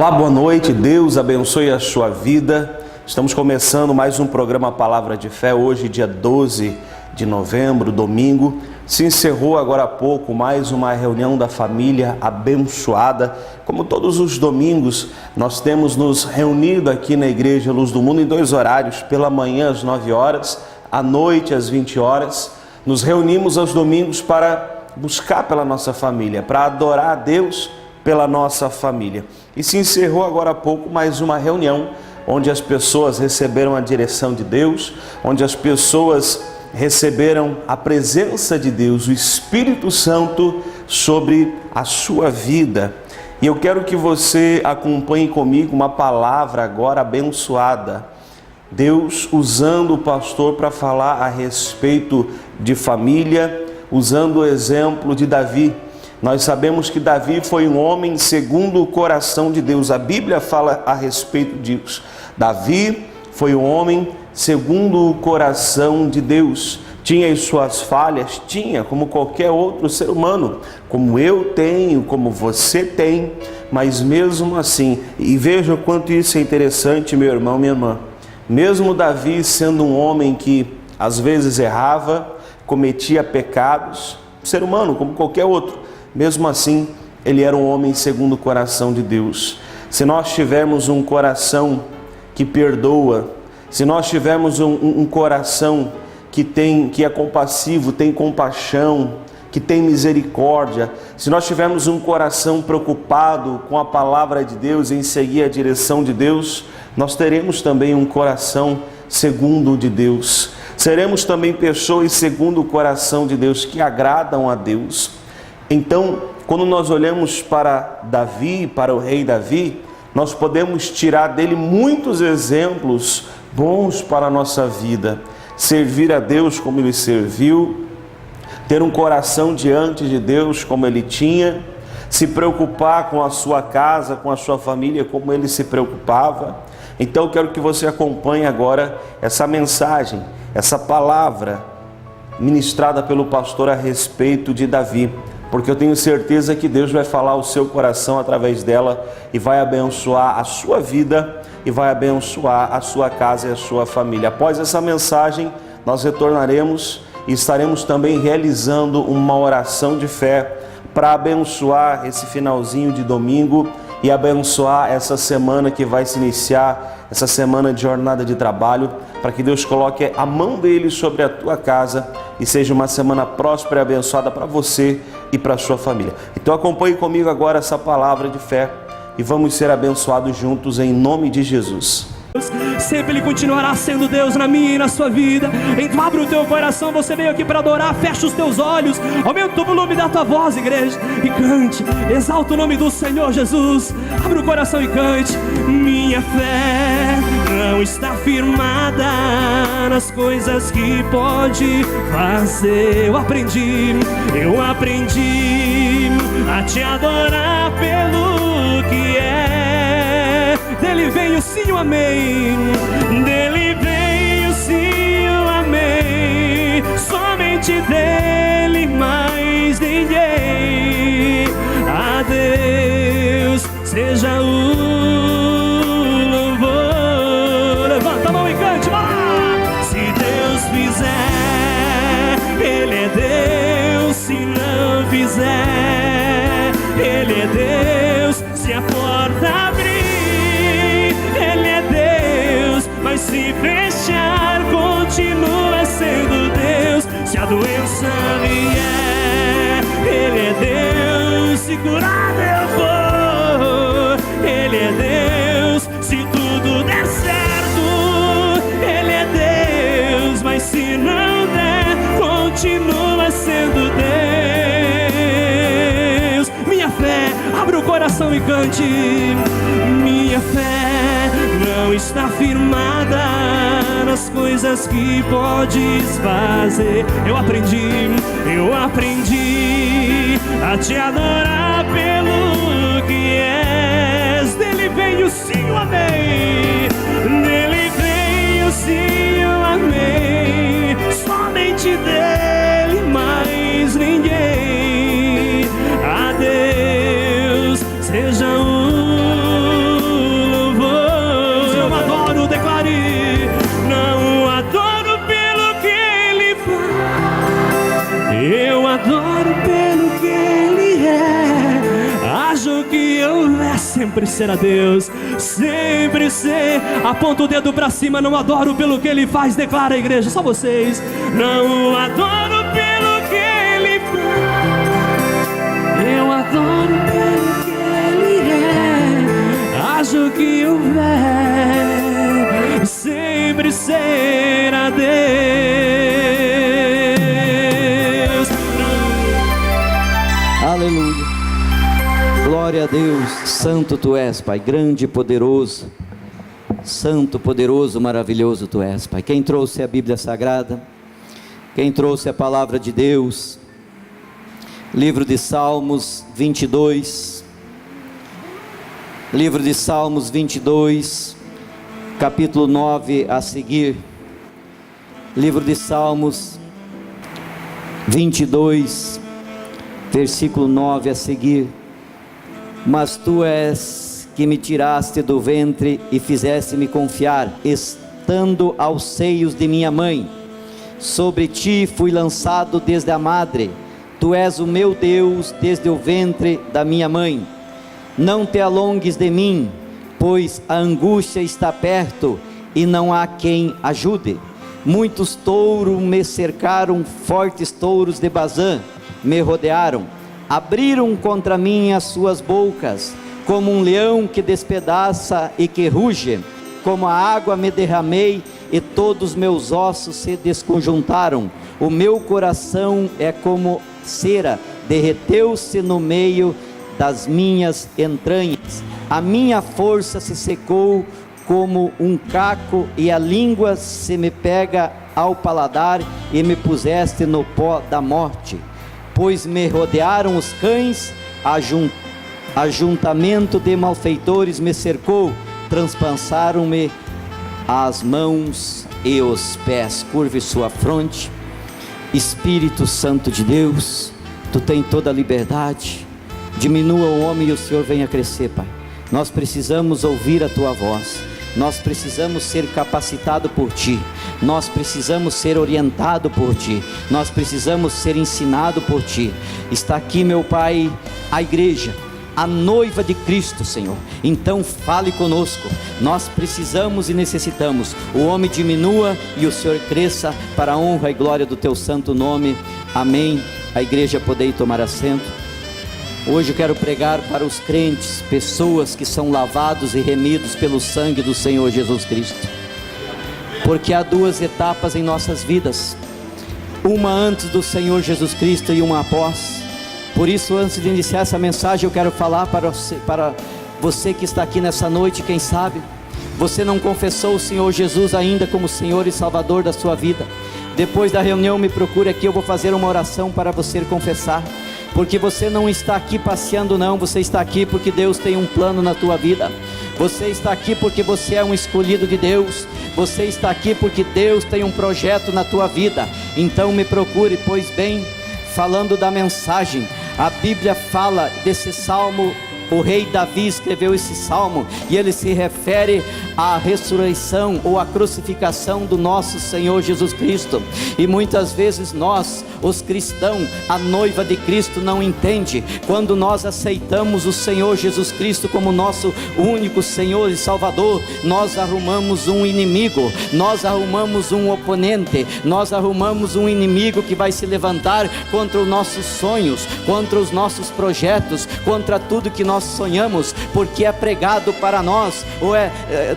Olá, boa noite, Deus abençoe a sua vida. Estamos começando mais um programa Palavra de Fé, hoje dia 12 de novembro, domingo. Se encerrou agora há pouco mais uma reunião da família abençoada. Como todos os domingos, nós temos nos reunido aqui na Igreja Luz do Mundo em dois horários, pela manhã às 9 horas, à noite às 20 horas. Nos reunimos aos domingos para buscar pela nossa família, para adorar a Deus pela nossa família. E se encerrou agora há pouco mais uma reunião onde as pessoas receberam a direção de Deus, onde as pessoas receberam a presença de Deus, o Espírito Santo sobre a sua vida. E eu quero que você acompanhe comigo uma palavra agora abençoada. Deus usando o pastor para falar a respeito de família, usando o exemplo de Davi. Nós sabemos que Davi foi um homem segundo o coração de Deus. A Bíblia fala a respeito disso. Davi foi um homem segundo o coração de Deus. Tinha as suas falhas? Tinha, como qualquer outro ser humano. Como eu tenho, como você tem. Mas mesmo assim, e veja o quanto isso é interessante, meu irmão, minha irmã. Mesmo Davi sendo um homem que às vezes errava, cometia pecados, ser humano como qualquer outro, mesmo assim, ele era um homem segundo o coração de Deus. Se nós tivermos um coração que perdoa, se nós tivermos um coração que é compassivo, tem compaixão, que tem misericórdia, se nós tivermos um coração preocupado com a palavra de Deus, em seguir a direção de Deus, nós teremos também um coração segundo o de Deus. Seremos também pessoas segundo o coração de Deus, que agradam a Deus. Então, quando nós olhamos para Davi, para o rei Davi, nós podemos tirar dele muitos exemplos bons para a nossa vida. Servir a Deus como ele serviu, ter um coração diante de Deus como ele tinha, se preocupar com a sua casa, com a sua família como ele se preocupava. Então, eu quero que você acompanhe agora essa mensagem, essa palavra ministrada pelo pastor a respeito de Davi. Porque eu tenho certeza que Deus vai falar ao seu coração através dela e vai abençoar a sua vida e vai abençoar a sua casa e a sua família. Após essa mensagem, nós retornaremos e estaremos também realizando uma oração de fé para abençoar esse finalzinho de domingo e abençoar essa semana que vai se iniciar, essa semana de jornada de trabalho, para que Deus coloque a mão dele sobre a tua casa e seja uma semana próspera e abençoada para você e para a sua família. Então acompanhe comigo agora essa palavra de fé e vamos ser abençoados juntos em nome de Jesus. Sempre Ele continuará sendo Deus na minha e na sua vida. Então abre o teu coração, você veio aqui para adorar, fecha os teus olhos, aumenta o volume da tua voz, igreja, e cante, exalta o nome do Senhor Jesus. Abre o coração e cante. Minha fé não está firmada nas coisas que pode fazer. Eu aprendi a te adorar pelo que é. Dele vem o sim, o amém. Dele vem o sim, o amém. Somente dele, mais ninguém. A Deus seja o louvor. Levanta a mão e cante, vai lá. Se Deus fizer, Ele é Deus. Se não fizer, Ele é Deus. Se a porta abrir, mas se fechar, continua sendo Deus. Se a doença vier, Ele é Deus. Se curar eu vou, Ele é Deus. Se tudo der certo, Ele é Deus. Mas se não der, continua sendo Deus. Minha fé, abre o coração e cante. Minha fé não está firmada nas coisas que podes fazer. Eu aprendi a te adorar pelo que és. Dele vem o sim, o amém. Dele vem o sim, o amém. Somente dele, mais ninguém. A Deus seja o sempre ser a Deus, sempre ser. Aponta o dedo pra cima, não adoro pelo que Ele faz, declara a igreja, só vocês. Não adoro pelo que Ele faz, eu adoro pelo que Ele é. Acho que houver, sempre ser a Deus. Aleluia. Glória a Deus. Santo Tu és, Pai, grande e poderoso. Santo, poderoso, maravilhoso Tu és, Pai. Quem trouxe a Bíblia Sagrada? Quem trouxe a palavra de Deus? Livro de Salmos 22. Livro de Salmos 22, capítulo 9 a seguir. Livro de Salmos 22, versículo 9 a seguir. Mas Tu és que me tiraste do ventre e fizeste-me confiar, estando aos seios de minha mãe. Sobre Ti fui lançado desde a madre. Tu és o meu Deus desde o ventre da minha mãe. Não te alongues de mim, pois a angústia está perto e não há quem ajude. Muitos touros me cercaram, fortes touros de Bazã me rodearam. Abriram contra mim as suas bocas, como um leão que despedaça e que ruge. Como a água me derramei e todos meus ossos se desconjuntaram. O meu coração é como cera, derreteu-se no meio das minhas entranhas. A minha força se secou como um caco e a língua se me pega ao paladar e me puseste no pó da morte. Pois me rodearam os cães, ajuntamento de malfeitores me cercou, transpassaram-me as mãos e os pés. Curve sua fronte. Espírito Santo de Deus, Tu tens toda a liberdade. Diminua o homem e o Senhor venha crescer, Pai. Nós precisamos ouvir a Tua voz. Nós precisamos ser capacitados por Ti. Nós precisamos ser orientados por Ti. Nós precisamos ser ensinados por Ti. Está aqui, meu Pai, a igreja, a noiva de Cristo, Senhor. Então fale conosco. Nós precisamos e necessitamos. O homem diminua e o Senhor cresça, para a honra e glória do Teu santo nome. Amém. A igreja poder tomar assento. Hoje eu quero pregar para os crentes, pessoas que são lavados e remidos pelo sangue do Senhor Jesus Cristo. Porque há duas etapas em nossas vidas, uma antes do Senhor Jesus Cristo e uma após. Por isso, antes de iniciar essa mensagem, eu quero falar para você que está aqui nessa noite. Quem sabe você não confessou o Senhor Jesus ainda como Senhor e Salvador da sua vida. Depois da reunião, me procure aqui, eu vou fazer uma oração para você confessar. Porque você não está aqui passeando não, você está aqui porque Deus tem um plano na tua vida. Você está aqui porque você é um escolhido de Deus. Você está aqui porque Deus tem um projeto na tua vida. Então me procure. Pois bem, falando da mensagem, a Bíblia fala desse salmo. O rei Davi escreveu esse salmo e ele se refere à ressurreição ou à crucificação do nosso Senhor Jesus Cristo. E muitas vezes nós, os cristãos, a noiva de Cristo, não entende. Quando nós aceitamos o Senhor Jesus Cristo como nosso único Senhor e Salvador, nós arrumamos um inimigo, nós arrumamos um oponente, nós arrumamos um inimigo que vai se levantar contra os nossos sonhos, contra os nossos projetos, contra tudo que nós sonhamos, porque é pregado para nós, ou é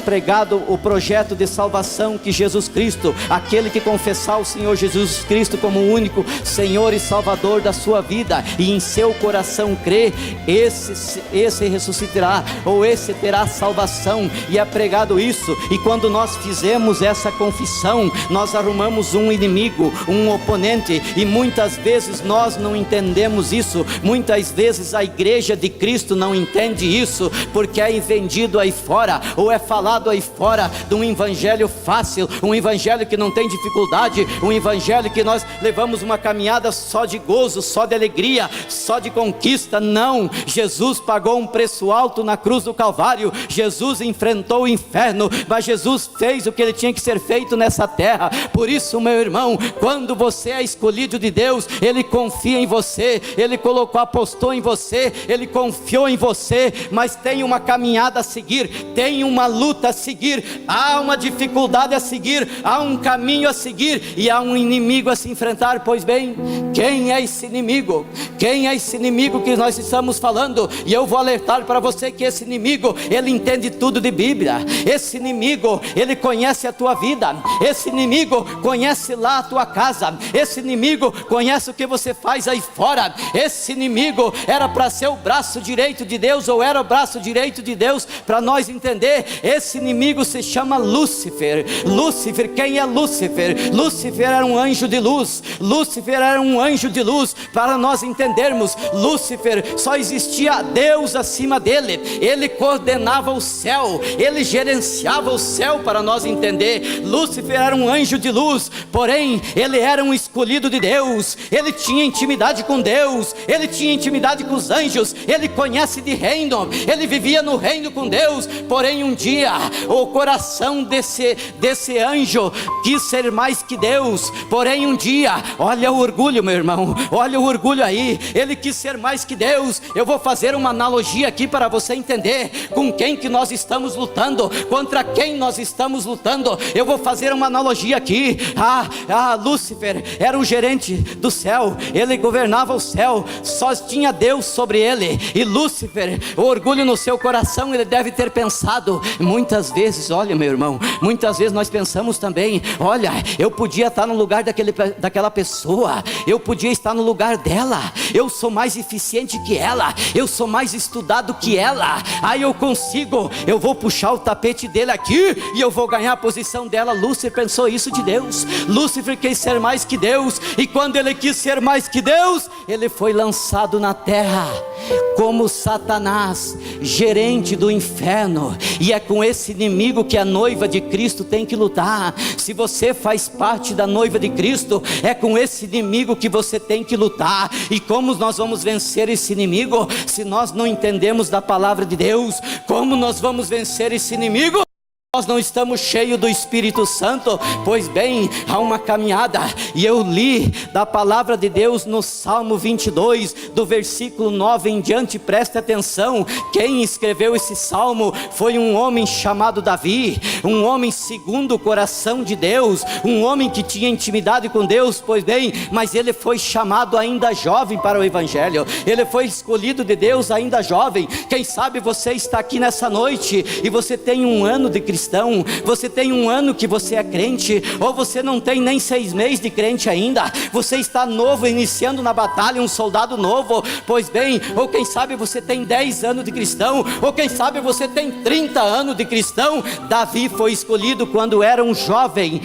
pregado o projeto de salvação que Jesus Cristo, aquele que confessar o Senhor Jesus Cristo como o único Senhor e Salvador da sua vida, e em seu coração crer, esse ressuscitará, ou esse terá salvação. E é pregado isso, e quando nós fizemos essa confissão, nós arrumamos um inimigo, um oponente, e muitas vezes nós não entendemos isso. Muitas vezes a igreja de Cristo não entende isso, porque é vendido aí fora, ou é falado aí fora de um evangelho fácil, um evangelho que não tem dificuldade, um evangelho que nós levamos uma caminhada só de gozo, só de alegria, só de conquista. Não, Jesus pagou um preço alto na cruz do Calvário. Jesus enfrentou o inferno, mas Jesus fez o que ele tinha que ser feito nessa terra. Por isso, meu irmão, quando você é escolhido de Deus, ele confia em você, ele colocou, apostou em você, ele confiou em você, mas tem uma caminhada a seguir, tem uma luta a seguir, há uma dificuldade a seguir, há um caminho a seguir e há um inimigo a se enfrentar. Pois bem, quem é esse inimigo? Quem é esse inimigo que nós estamos falando? E eu vou alertar para você que esse inimigo, ele entende tudo de Bíblia. Esse inimigo, ele conhece a tua vida. Esse inimigo conhece lá a tua casa. Esse inimigo conhece o que você faz aí fora. Esse inimigo era para ser o braço direito de Deus, ou era o braço direito de Deus, para nós entender. Esse inimigo se chama Lúcifer. Lúcifer, quem é Lúcifer? Lúcifer era um anjo de luz. Lúcifer era um anjo de luz. Para nós entendermos, Lúcifer só existia Deus acima dele. Ele coordenava o céu, ele gerenciava o céu, para nós entender. Lúcifer era um anjo de luz, porém ele era um escolhido de Deus. Ele tinha intimidade com Deus, ele tinha intimidade com os anjos, ele conhece de reino, ele vivia no reino com Deus. Porém um dia o coração desse anjo quis ser mais que Deus. Porém um dia, olha o orgulho, meu irmão, olha o orgulho aí, ele quis ser mais que Deus. Eu vou fazer uma analogia aqui para você entender com quem que nós estamos lutando, contra quem nós estamos lutando. Eu vou fazer uma analogia aqui. Lúcifer era o gerente do céu, ele governava o céu, só tinha Deus sobre ele. E Lúcifer, o orgulho no seu coração, ele deve ter pensado muitas vezes, olha meu irmão, muitas vezes nós pensamos também, olha, eu podia estar no lugar daquela pessoa, eu podia estar no lugar dela, eu sou mais eficiente que ela, eu sou mais estudado que ela, aí eu vou puxar o tapete dele aqui e eu vou ganhar a posição dela. Lúcifer pensou isso de Deus. Lúcifer quis ser mais que Deus, e quando ele quis ser mais que Deus, ele foi lançado na terra como Satanás, gerente do inferno. E é com esse inimigo que a noiva de Cristo tem que lutar. Se você faz parte da noiva de Cristo, é com esse inimigo que você tem que lutar. E como nós vamos vencer esse inimigo se nós não entendemos da palavra de Deus? Como nós vamos vencer esse inimigo? Nós não estamos cheios do Espírito Santo. Pois bem, há uma caminhada, e eu li da palavra de Deus no Salmo 22, do versículo 9 em diante. Preste atenção, quem escreveu esse salmo foi um homem chamado Davi, um homem segundo o coração de Deus, um homem que tinha intimidade com Deus. Pois bem, mas ele foi chamado ainda jovem para o Evangelho, ele foi escolhido de Deus ainda jovem. Quem sabe você está aqui nessa noite e você tem um ano de cristão, você tem um ano que você é crente, ou você não tem nem 6 meses de crente ainda, você está novo, iniciando na batalha, um soldado novo. Pois bem, ou quem sabe você tem 10 anos de cristão, ou quem sabe você tem 30 anos de cristão. Davi foi escolhido quando era um jovem,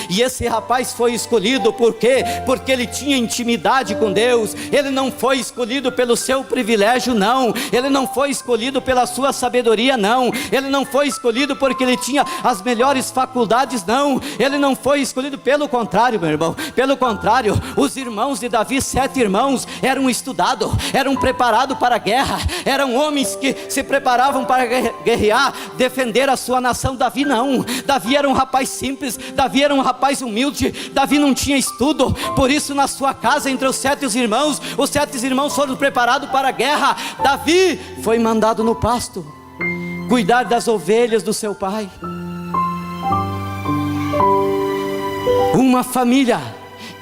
e esse rapaz foi escolhido por quê? Porque ele tinha intimidade com Deus. Ele não foi escolhido pelo seu privilégio, não, ele não foi escolhido pela sua sabedoria, não, ele não foi escolhido porque ele tinha as melhores faculdades, não, ele não foi escolhido. Pelo contrário, meu irmão, pelo contrário, os irmãos de Davi, 7 irmãos, eram estudados, eram preparados para a guerra, eram homens que se preparavam para guerrear, defender a sua nação. Davi não, Davi era um rapaz simples, Davi era um rapaz humilde, Davi não tinha estudo. Por isso na sua casa, entre os 7 irmãos, os 7 irmãos foram preparados para a guerra. Davi foi mandado no pasto, cuidar das ovelhas do seu pai. Uma família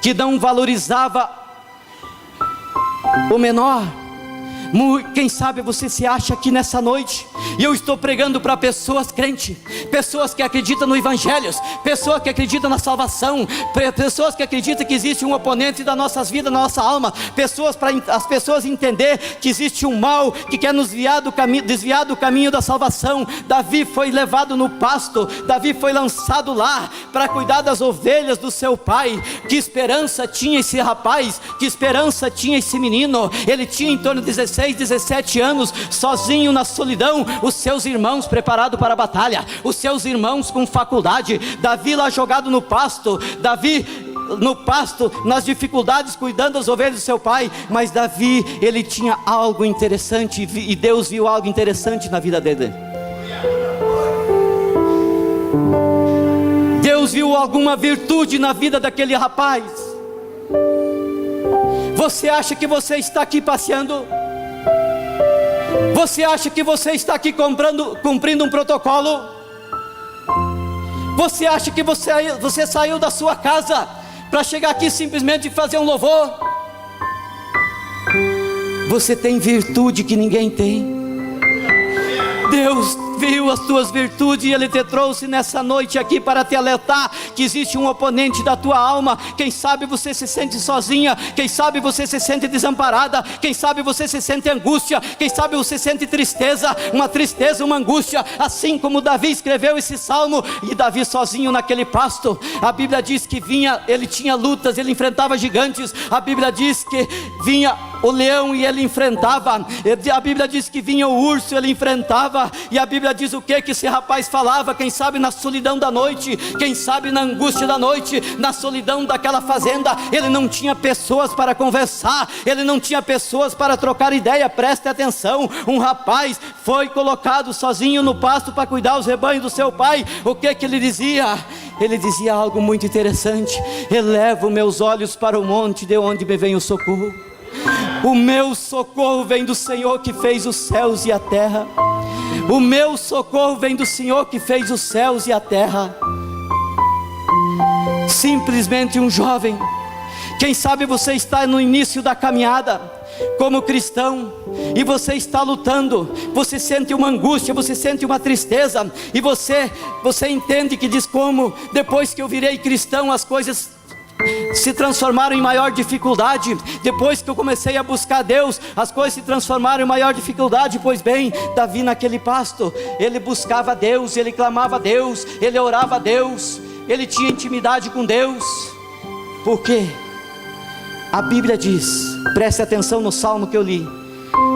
que não valorizava o menor. Quem sabe você se acha aqui nessa noite, e eu estou pregando para pessoas crentes, pessoas que acreditam no Evangelho, pessoas que acreditam na salvação, pessoas que acreditam que existe um oponente das nossas vidas, da nossa alma, pessoas, para as pessoas entender que existe um mal que quer nos desviar do caminho da salvação. Davi foi levado no pasto, Davi foi lançado lá para cuidar das ovelhas do seu pai. Que esperança tinha esse rapaz, que esperança tinha esse menino? Ele tinha em torno de 16, 17 anos, sozinho na solidão, os seus irmãos preparados para a batalha, os seus irmãos com faculdade, Davi lá jogado no pasto, Davi no pasto, nas dificuldades, cuidando das ovelhas do seu pai. Mas Davi, ele tinha algo interessante, e Deus viu algo interessante na vida dele. Deus viu alguma virtude na vida daquele rapaz. Você acha que você está aqui passeando? Você acha que você está aqui cumprindo um protocolo? Você acha que você saiu da sua casa para chegar aqui simplesmente e fazer um louvor? Você tem virtude que ninguém tem. Deus viu as tuas virtudes e Ele te trouxe nessa noite aqui para te alertar que existe um oponente da tua alma. Quem sabe você se sente sozinha, quem sabe você se sente desamparada, quem sabe você se sente angústia, quem sabe você sente tristeza, uma angústia, assim como Davi escreveu esse salmo. E Davi sozinho naquele pasto, a Bíblia diz que ele tinha lutas, ele enfrentava gigantes. A Bíblia diz que vinha o leão e ele enfrentava. A Bíblia diz que vinha o urso, ele enfrentava. E a Bíblia diz o que esse rapaz falava? Quem sabe na solidão da noite, quem sabe na angústia da noite, na solidão daquela fazenda, ele não tinha pessoas para conversar, ele não tinha pessoas para trocar ideia. Preste atenção, um rapaz foi colocado sozinho no pasto para cuidar os rebanhos do seu pai. O que ele dizia? Ele dizia algo muito interessante: elevo meus olhos para o monte, de onde me vem o socorro. O meu socorro vem do Senhor que fez os céus e a terra. O meu socorro vem do Senhor que fez os céus e a terra. Simplesmente um jovem. Quem sabe você está no início da caminhada como cristão e você está lutando, você sente uma angústia, você sente uma tristeza, e você entende que diz: como depois que eu virei cristão as coisas se transformaram em maior dificuldade. Depois que eu comecei a buscar Deus, as coisas se transformaram em maior dificuldade. Pois bem, Davi naquele pasto, ele buscava Deus, ele clamava a Deus, ele orava a Deus, ele tinha intimidade com Deus. Por quê? A Bíblia diz, preste atenção no salmo que eu li: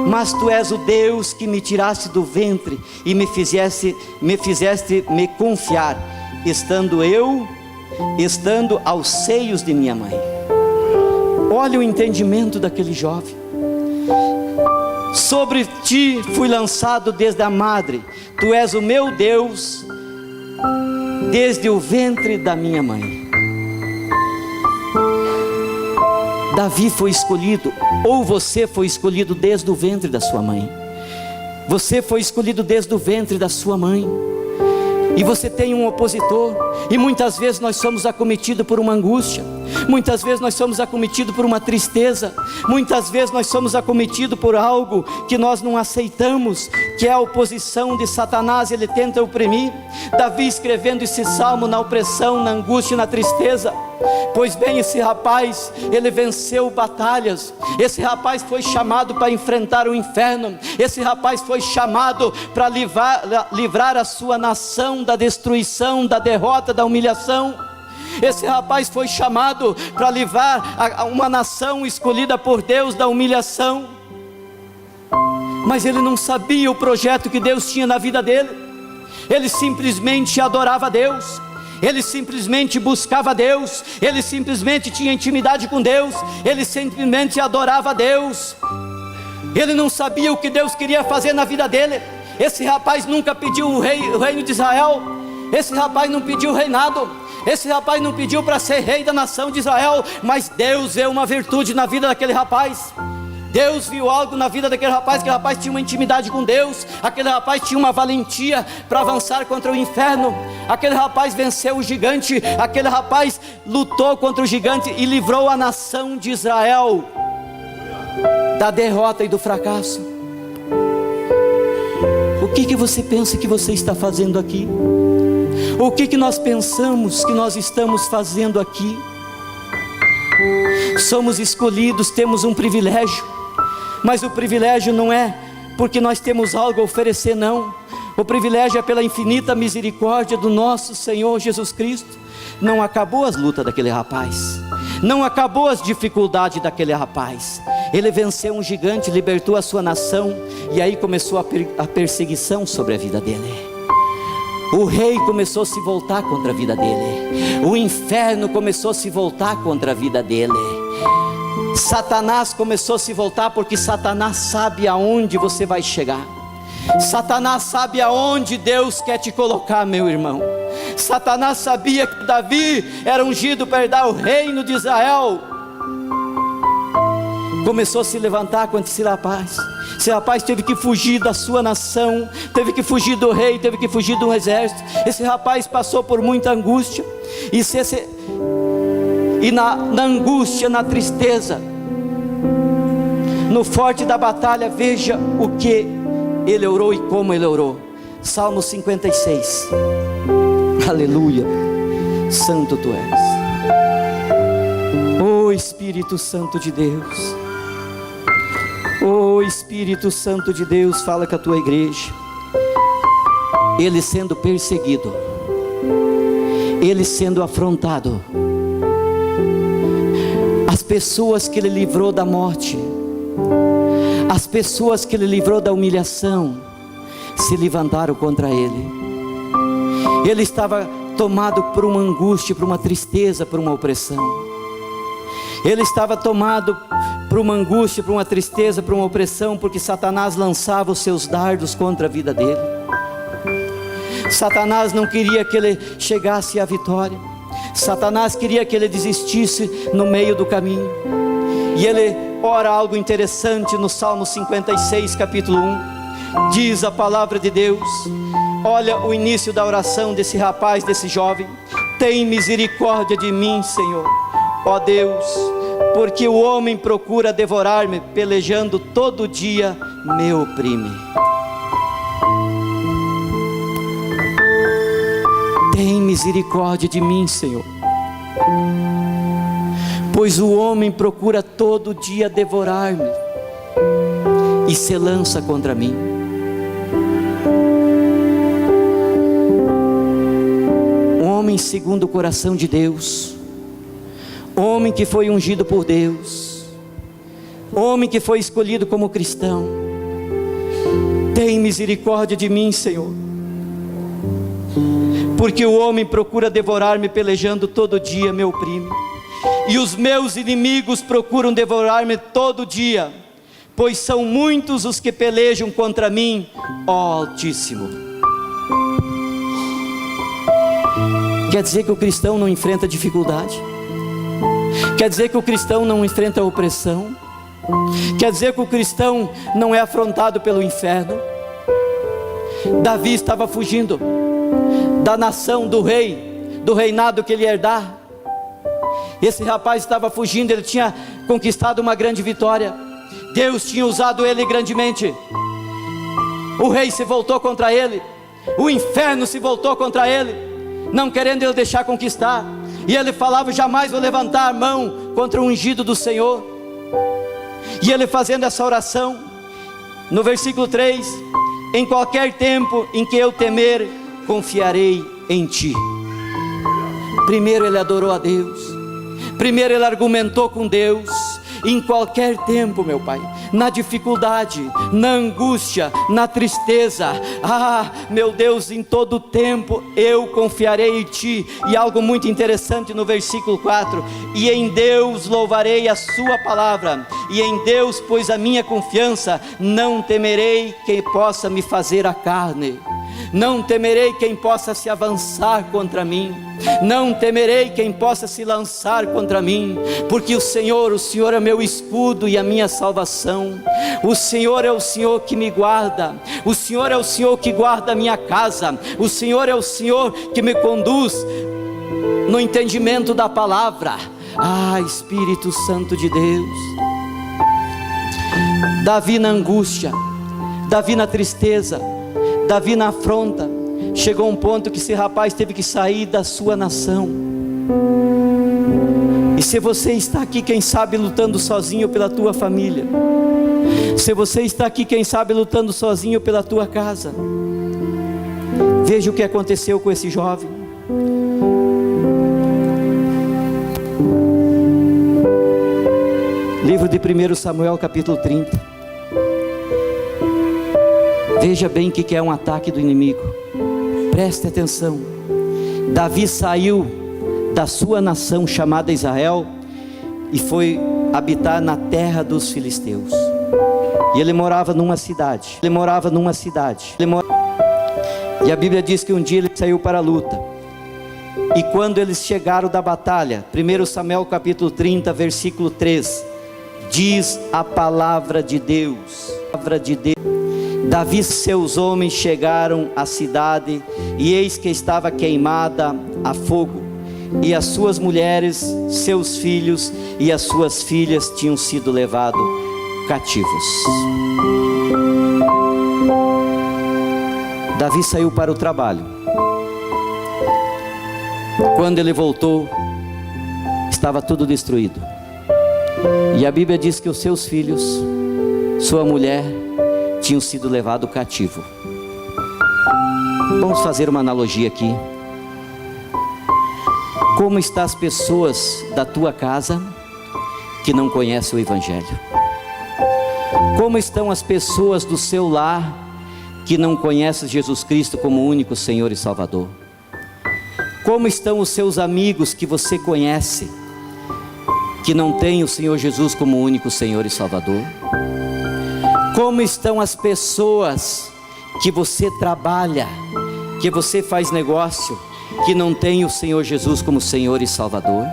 mas tu és o Deus que me tiraste do ventre e me fizeste me confiar, estando aos seios de minha mãe. Olha o entendimento daquele jovem. Sobre ti fui lançado desde a madre, tu és o meu Deus desde o ventre da minha mãe. Davi foi escolhido, ou você foi escolhido desde o ventre da sua mãe. Você foi escolhido desde o ventre da sua mãe. E você tem um opositor, e muitas vezes nós somos acometidos por uma angústia, muitas vezes nós somos acometidos por uma tristeza, muitas vezes nós somos acometidos por algo que nós não aceitamos, que é a oposição de Satanás. Ele tenta oprimir. Davi escrevendo esse salmo na opressão, na angústia e na tristeza. Pois bem, esse rapaz, ele venceu batalhas. Esse rapaz foi chamado para enfrentar o inferno. Esse rapaz foi chamado para livrar a sua nação da destruição, da derrota, da humilhação. Esse rapaz foi chamado para livrar uma nação escolhida por Deus da humilhação. Mas ele não sabia o projeto que Deus tinha na vida dele. Ele simplesmente adorava a Deus, ele simplesmente buscava a Deus, ele simplesmente tinha intimidade com Deus, ele simplesmente adorava a Deus. Ele não sabia o que Deus queria fazer na vida dele. Esse rapaz nunca pediu o reino de Israel. Esse rapaz não pediu o reinado. Esse rapaz não pediu para ser rei da nação de Israel. Mas Deus vê uma virtude na vida daquele rapaz. Deus viu algo na vida daquele rapaz. Aquele rapaz tinha uma intimidade com Deus. Aquele rapaz tinha uma valentia para avançar contra o inferno. Aquele rapaz venceu o gigante. Aquele rapaz lutou contra o gigante e livrou a nação de Israel da derrota e do fracasso. O que você pensa que você está fazendo aqui? O que nós pensamos que nós estamos fazendo aqui? Somos escolhidos, temos um privilégio, mas o privilégio não é porque nós temos algo a oferecer, não. O privilégio é pela infinita misericórdia do nosso Senhor Jesus Cristo. Não acabou as lutas daquele rapaz, não acabou as dificuldades daquele rapaz. Ele venceu um gigante, libertou a sua nação, e aí começou a perseguição sobre a vida dele. O rei começou a se voltar contra a vida dele. O inferno começou a se voltar contra a vida dele. Satanás começou a se voltar, porque Satanás sabe aonde você vai chegar. Satanás sabe aonde Deus quer te colocar, meu irmão. Satanás sabia que Davi era ungido para herdar o reino de Israel. começou a se levantar contra esse rapaz. Esse rapaz teve que fugir da sua nação, teve que fugir do rei, teve que fugir do exército. Esse rapaz passou por muita angústia, e na angústia, na tristeza, no forte da batalha, veja o que ele orou e como ele orou. Salmo 56. Aleluia, santo tu és. Oh Espírito Santo de Deus, oh Espírito Santo de Deus, fala com a tua igreja. Ele sendo perseguido, ele sendo afrontado, as pessoas que ele livrou da morte, as pessoas que ele livrou da humilhação, se levantaram contra ele. Ele estava tomado por uma angústia, por uma tristeza, por uma opressão. Ele estava tomado por uma angústia, por uma tristeza, por uma opressão, porque Satanás lançava os seus dardos contra a vida dele. Satanás não queria que ele chegasse à vitória. Satanás queria que ele desistisse no meio do caminho. E ele ora algo interessante no Salmo 56, capítulo 1. Diz a palavra de Deus, olha o início da oração desse rapaz, desse jovem: tem misericórdia de mim, Senhor, ó Deus, porque o homem procura devorar-me, pelejando todo dia me oprime. Tem misericórdia de mim, Senhor, pois o homem procura todo dia devorar-me e se lança contra mim. Homem segundo o coração de Deus, homem que foi ungido por Deus, homem que foi escolhido como cristão: tem misericórdia de mim, Senhor, porque o homem procura devorar-me, pelejando todo dia me oprime, e os meus inimigos procuram devorar-me todo dia, pois são muitos os que pelejam contra mim, ó Altíssimo. Quer dizer que o cristão não enfrenta dificuldade? Quer dizer que o cristão não enfrenta opressão? Quer dizer que o cristão não é afrontado pelo inferno? Davi estava fugindo da nação do rei, do reinado que ele ia herdar. Esse rapaz estava fugindo, ele tinha conquistado uma grande vitória, Deus tinha usado ele grandemente. O rei se voltou contra ele, o inferno se voltou contra ele, não querendo ele deixar conquistar. E ele falava: jamais vou levantar a mão contra o ungido do Senhor. E ele fazendo essa oração, no versículo 3: em qualquer tempo em que eu temer, confiarei em ti. Primeiro ele adorou a Deus, primeiro ele argumentou com Deus. Em qualquer tempo, meu Pai, na dificuldade, na angústia, na tristeza, meu Deus, em todo tempo eu confiarei em ti. E algo muito interessante no versículo 4: e em Deus louvarei a sua palavra, e em Deus pus a minha confiança, não temerei quem possa me fazer a carne, não temerei quem possa se avançar contra mim, não temerei quem possa se lançar contra mim, porque o Senhor é meu escudo e a minha salvação. O Senhor é o Senhor que me guarda, o Senhor é o Senhor que guarda a minha casa, o Senhor é o Senhor que me conduz no entendimento da palavra. Espírito Santo de Deus. Davi na angústia, Davi na tristeza, Davi na afronta, chegou um ponto que esse rapaz teve que sair da sua nação. E se você está aqui, quem sabe lutando sozinho pela tua família, se você está aqui, quem sabe lutando sozinho pela tua casa, veja o que aconteceu com esse jovem. Livro de 1 Samuel capítulo 30. Veja bem o que é um ataque do inimigo. Preste atenção. Davi saiu da sua nação chamada Israel e foi habitar na terra dos filisteus. E ele morava numa cidade. E a Bíblia diz que um dia ele saiu para a luta. E quando eles chegaram da batalha, 1 Samuel capítulo 30, versículo 3, diz a palavra de Deus. Davi e seus homens chegaram à cidade, e eis que estava queimada a fogo, e as suas mulheres, seus filhos e as suas filhas tinham sido levados cativos. Davi saiu para o trabalho. Quando ele voltou, estava tudo destruído. E a Bíblia diz que os seus filhos, sua mulher, tinham sido levados cativo. Vamos fazer uma analogia aqui. Como estão as pessoas da tua casa que não conhecem o Evangelho? Como estão as pessoas do seu lar que não conhecem Jesus Cristo como único Senhor e Salvador? Como estão os seus amigos que você conhece, que não têm o Senhor Jesus como único Senhor e Salvador? Como estão as pessoas que você trabalha, que você faz negócio, que não têm o Senhor Jesus como Senhor e Salvador?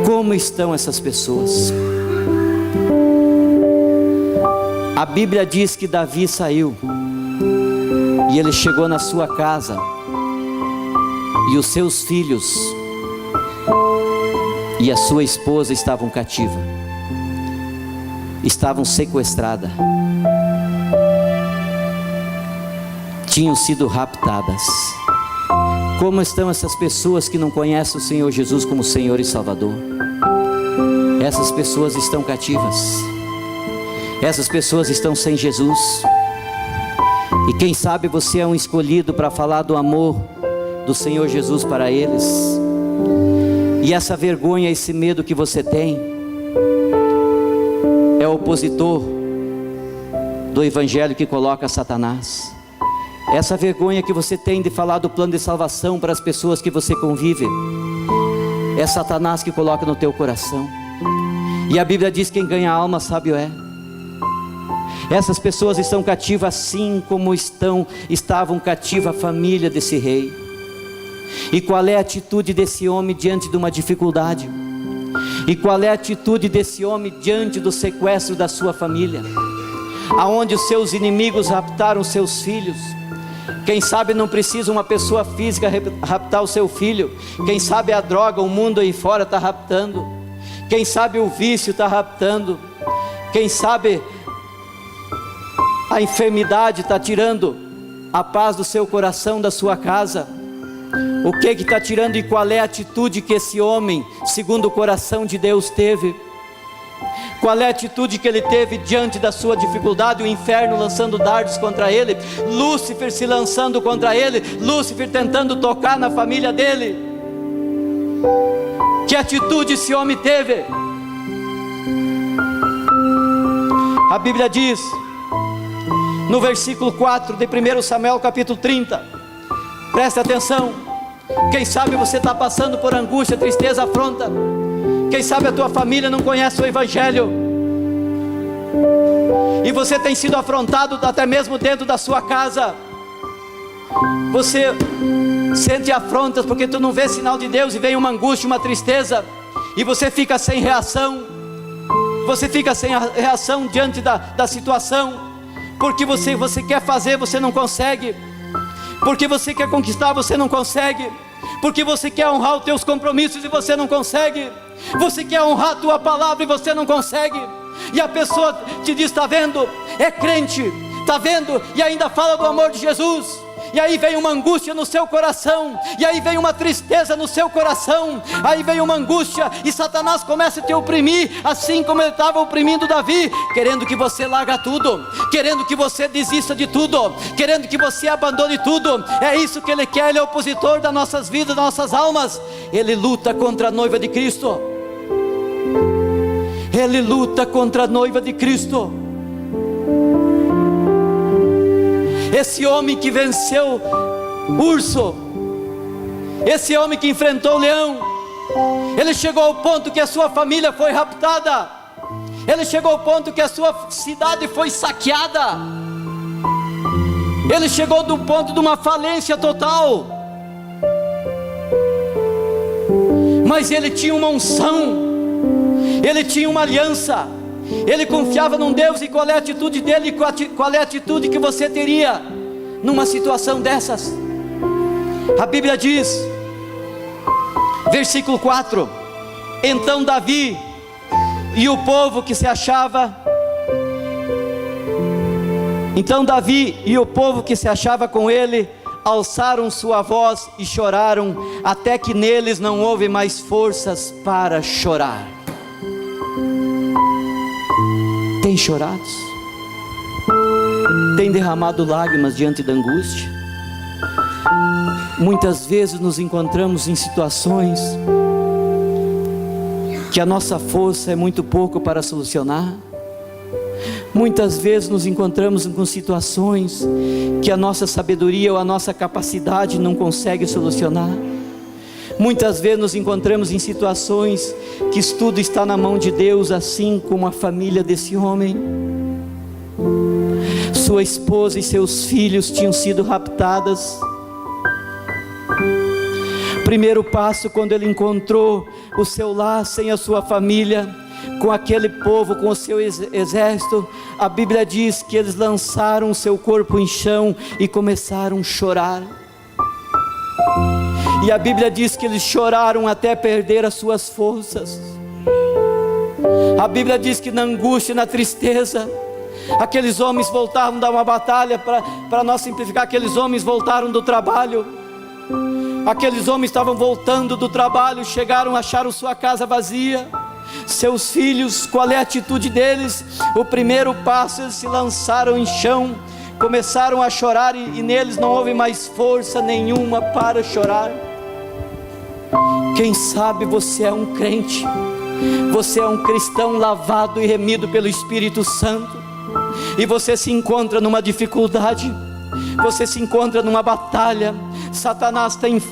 Como estão essas pessoas? A Bíblia diz que Davi saiu, e ele chegou na sua casa, e os seus filhos e a sua esposa estavam cativas, estavam sequestradas, tinham sido raptadas. Como estão essas pessoas que não conhecem o Senhor Jesus como Senhor e Salvador? Essas pessoas estão cativas, essas pessoas estão sem Jesus. E quem sabe você é um escolhido para falar do amor do Senhor Jesus para eles. E essa vergonha, esse medo que você tem, é opositor do Evangelho que coloca Satanás. Essa vergonha que você tem de falar do plano de salvação para as pessoas que você convive, é Satanás que coloca no teu coração. E a Bíblia diz: quem ganha a alma sábio é. Essas pessoas estão cativas assim como estavam cativa a família desse rei. E qual é a atitude desse homem diante de uma dificuldade? E qual é a atitude desse homem diante do sequestro da sua família? Aonde os seus inimigos raptaram seus filhos. Quem sabe não precisa uma pessoa física raptar o seu filho. Quem sabe a droga, o mundo aí fora está raptando. Quem sabe o vício está raptando. Quem sabe a enfermidade está tirando a paz do seu coração, da sua casa. O que está tirando, e qual é a atitude que esse homem, segundo o coração de Deus, teve? Qual é a atitude que ele teve diante da sua dificuldade? O inferno lançando dardos contra ele, Lúcifer se lançando contra ele, Lúcifer tentando tocar na família dele. Que atitude esse homem teve? A Bíblia diz, no versículo 4 de 1 Samuel capítulo 30, preste atenção. Quem sabe você está passando por angústia, tristeza, afronta. Quem sabe a tua família não conhece o Evangelho, e você tem sido afrontado até mesmo dentro da sua casa. Você sente afrontas porque tu não vê sinal de Deus, e vem uma angústia, uma tristeza, e você fica sem reação. Você fica sem reação diante da situação, porque você quer fazer, você não consegue. Porque você quer conquistar, você não consegue. Porque você quer honrar os teus compromissos e você não consegue. Você quer honrar a tua palavra e você não consegue. E a pessoa te diz: está vendo? É crente, está vendo? E ainda fala do amor de Jesus. E aí vem uma angústia no seu coração, e aí vem uma tristeza no seu coração, aí vem uma angústia, e Satanás começa a te oprimir, assim como ele estava oprimindo Davi, querendo que você larga tudo, querendo que você desista de tudo, querendo que você abandone tudo. É isso que ele quer. Ele é opositor das nossas vidas, das nossas almas. Ele luta contra a noiva de Cristo. Ele luta contra a noiva de Cristo. Esse homem que venceu o urso, esse homem que enfrentou o leão, ele chegou ao ponto que a sua família foi raptada, ele chegou ao ponto que a sua cidade foi saqueada, ele chegou do ponto de uma falência total, mas ele tinha uma unção, ele tinha uma aliança, ele confiava num Deus. E qual é a atitude dele? Qual é a atitude que você teria numa situação dessas? A Bíblia diz, versículo 4: então Davi e o povo que se achava com ele alçaram sua voz e choraram, até que neles não houve mais forças para chorar. Tem chorado? Tem derramado lágrimas diante da angústia? Muitas vezes nos encontramos em situações que a nossa força é muito pouco para solucionar. Muitas vezes nos encontramos com situações que a nossa sabedoria ou a nossa capacidade não consegue solucionar. Muitas vezes nos encontramos em situações que tudo está na mão de Deus, assim como a família desse homem. Sua esposa e seus filhos tinham sido raptadas. Primeiro passo, quando ele encontrou o seu lar sem a sua família, com aquele povo, com o seu exército, a Bíblia diz que eles lançaram o seu corpo em chão e começaram a chorar. E a Bíblia diz que eles choraram até perder as suas forças. A Bíblia diz que na angústia, na tristeza, aqueles homens voltaram da uma batalha. Para nós simplificar, aqueles homens voltaram do trabalho. Aqueles homens estavam voltando do trabalho, chegaram, acharam sua casa vazia, seus filhos. Qual é a atitude deles? O primeiro passo, eles se lançaram em chão, começaram a chorar, e neles não houve mais força nenhuma para chorar. Quem sabe você é um crente, você é um cristão lavado e remido pelo Espírito Santo, e você se encontra numa dificuldade, você se encontra numa batalha. Satanás tem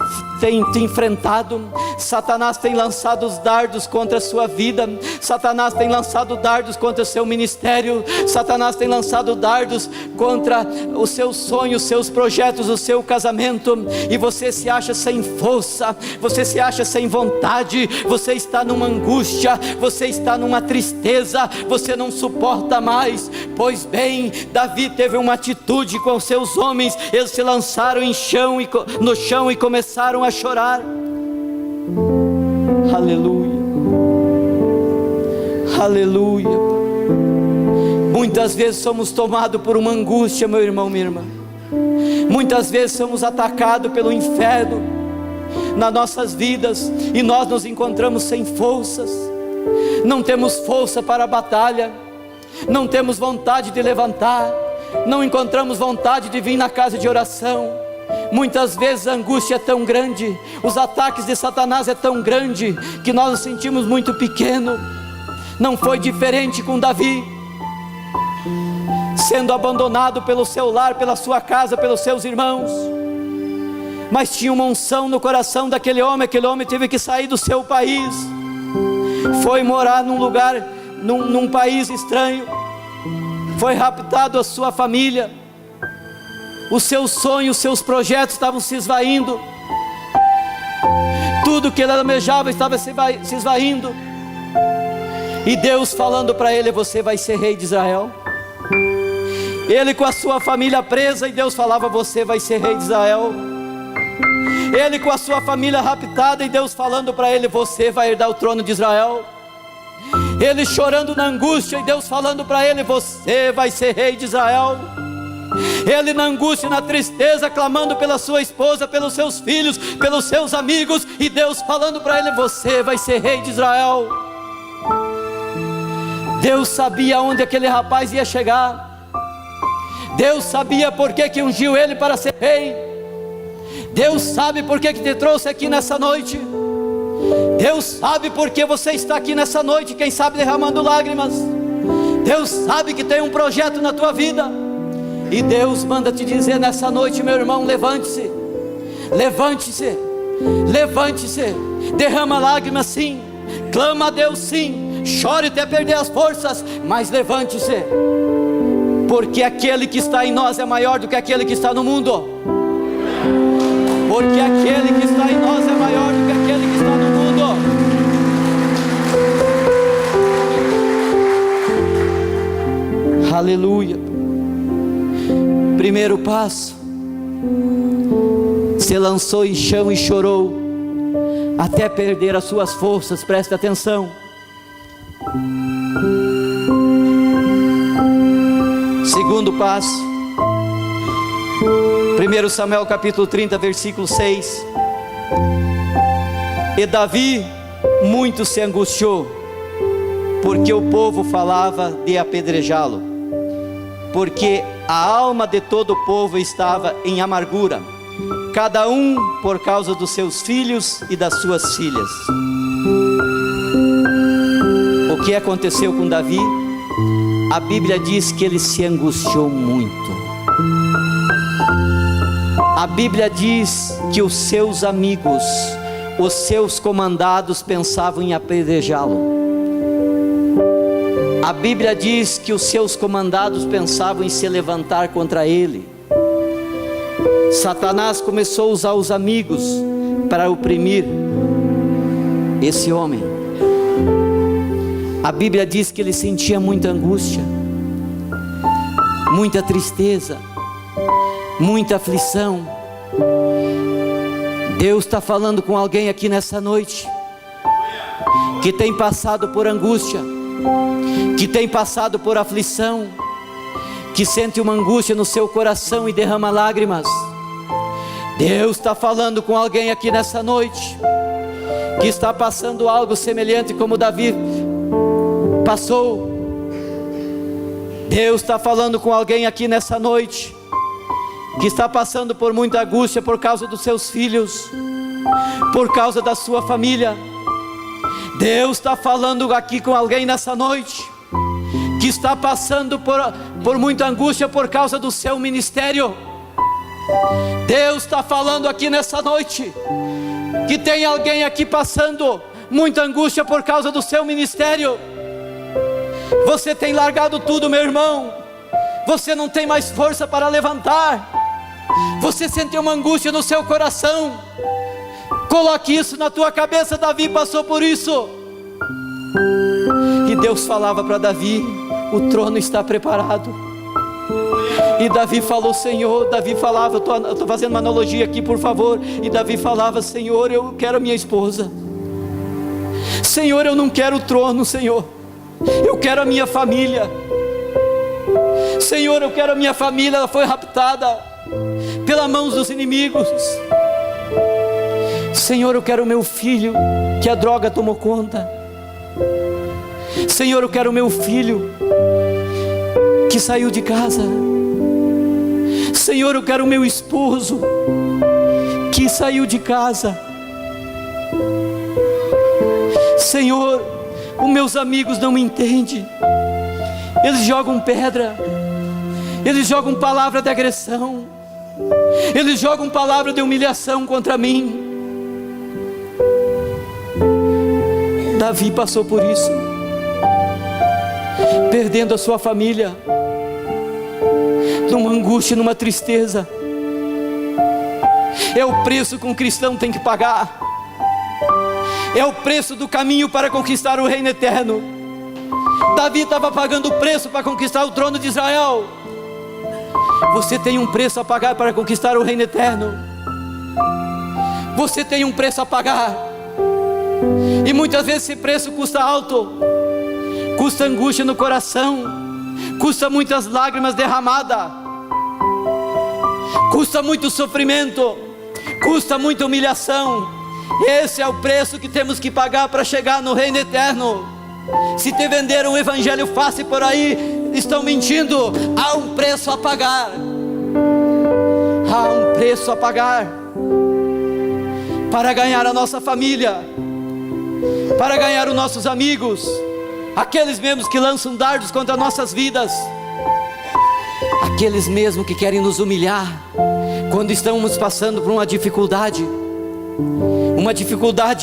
te enfrentado, Satanás tem lançado os dardos contra a sua vida, Satanás tem lançado dardos contra o seu ministério, Satanás tem lançado dardos contra os seus sonhos, os seus projetos, o seu casamento, e você se acha sem força, você se acha sem vontade, você está numa angústia, você está numa tristeza, você não suporta mais. Pois bem, Davi teve uma atitude com os seus homens, eles se lançaram no chão e começaram a chorar. Aleluia, aleluia. Muitas vezes somos tomados por uma angústia, meu irmão, minha irmã. Muitas vezes somos atacados pelo inferno nas nossas vidas, e nós nos encontramos sem forças, não temos força para a batalha, não temos vontade de levantar, não encontramos vontade de vir na casa de oração. Muitas vezes a angústia é tão grande, os ataques de Satanás é tão grande, que nós nos sentimos muito pequeno. Não foi diferente com Davi, sendo abandonado pelo seu lar, pela sua casa, pelos seus irmãos, mas tinha uma unção no coração daquele homem. Aquele homem teve que sair do seu país, foi morar num lugar, num país estranho, foi raptado a sua família, os seus sonhos, os seus projetos estavam se esvaindo, tudo que ele almejava estava se esvaindo, e Deus falando para ele: você vai ser rei de Israel. Ele com a sua família presa, e Deus falava: você vai ser rei de Israel. Ele com a sua família raptada, e Deus falando para ele: você vai herdar o trono de Israel. Ele chorando na angústia, e Deus falando para ele: você vai ser rei de Israel. Ele na angústia, na tristeza, clamando pela sua esposa, pelos seus filhos, pelos seus amigos, e Deus falando para ele: você vai ser rei de Israel. Deus sabia onde aquele rapaz ia chegar, Deus sabia por que ungiu ele para ser rei, Deus sabe por que te trouxe aqui nessa noite, Deus sabe por que você está aqui nessa noite, quem sabe derramando lágrimas. Deus sabe que tem um projeto na tua vida, e Deus manda te dizer nessa noite: meu irmão, levante-se, levante-se, levante-se, derrama lágrimas sim, clama a Deus sim, chore até perder as forças, mas levante-se, porque aquele que está em nós é maior do que aquele que está no mundo, porque aquele que está em nós é maior do que aquele que está no mundo. passo, se lançou em chão e chorou, até perder as suas forças. Preste atenção. Segundo passo, 1 Samuel capítulo 30, versículo 6. E Davi muito se angustiou, porque o povo falava de apedrejá-lo, porque a alma de todo o povo estava em amargura, cada um por causa dos seus filhos e das suas filhas. O que aconteceu com Davi? A Bíblia diz que ele se angustiou muito. A Bíblia diz que os seus amigos, os seus comandados pensavam em apedrejá-lo. A Bíblia diz que os seus comandados pensavam em se levantar contra ele. Satanás começou a usar os amigos para oprimir esse homem. A Bíblia diz que ele sentia muita angústia, muita tristeza, muita aflição. Deus está falando com alguém aqui nessa noite, que tem passado por angústia, que tem passado por aflição, que sente uma angústia no seu coração e derrama lágrimas. Deus está falando com alguém aqui nessa noite, que está passando algo semelhante como Davi passou. Deus está falando com alguém aqui nessa noite, que está passando por muita angústia por causa dos seus filhos, por causa da sua família. Deus está falando aqui com alguém nessa noite, que está passando por muita angústia por causa do seu ministério. Deus está falando aqui nessa noite, que tem alguém aqui passando muita angústia por causa do seu ministério. Você tem largado tudo, meu irmão. Você não tem mais força para levantar. Você sente uma angústia no seu coração. Coloque isso na tua cabeça. Davi passou por isso. E Deus falava para Davi: o trono está preparado. E Davi falou: Senhor, Davi falava, eu estou fazendo uma analogia aqui, por favor. E Davi falava: Senhor, eu quero a minha esposa. Senhor, eu não quero o trono, Senhor. Eu quero a minha família. Senhor, eu quero a minha família. Ela foi raptada pelas mãos dos inimigos. Senhor, eu quero o meu filho, que a droga tomou conta. Senhor, eu quero o meu filho, que saiu de casa. Senhor, eu quero o meu esposo, que saiu de casa. Senhor, os meus amigos não me entendem. Eles jogam pedra, eles jogam palavra de agressão, eles jogam palavra de humilhação contra mim. Davi passou por isso, perdendo a sua família, numa angústia, numa tristeza. É o preço que um cristão tem que pagar. É o preço do caminho para conquistar o reino eterno. Davi estava pagando o preço para conquistar o trono de Israel. Você tem um preço a pagar para conquistar o reino eterno. Você tem um preço a pagar. E muitas vezes esse preço custa alto. Custa angústia no coração. Custa muitas lágrimas derramadas. Custa muito sofrimento. Custa muita humilhação. Esse é o preço que temos que pagar para chegar no reino eterno. Se te venderam um evangelho fácil por aí, estão mentindo. Há um preço a pagar. Há um preço a pagar para ganhar a nossa família, para ganhar os nossos amigos, aqueles mesmos que lançam dardos contra nossas vidas, aqueles mesmos que querem nos humilhar quando estamos passando por uma dificuldade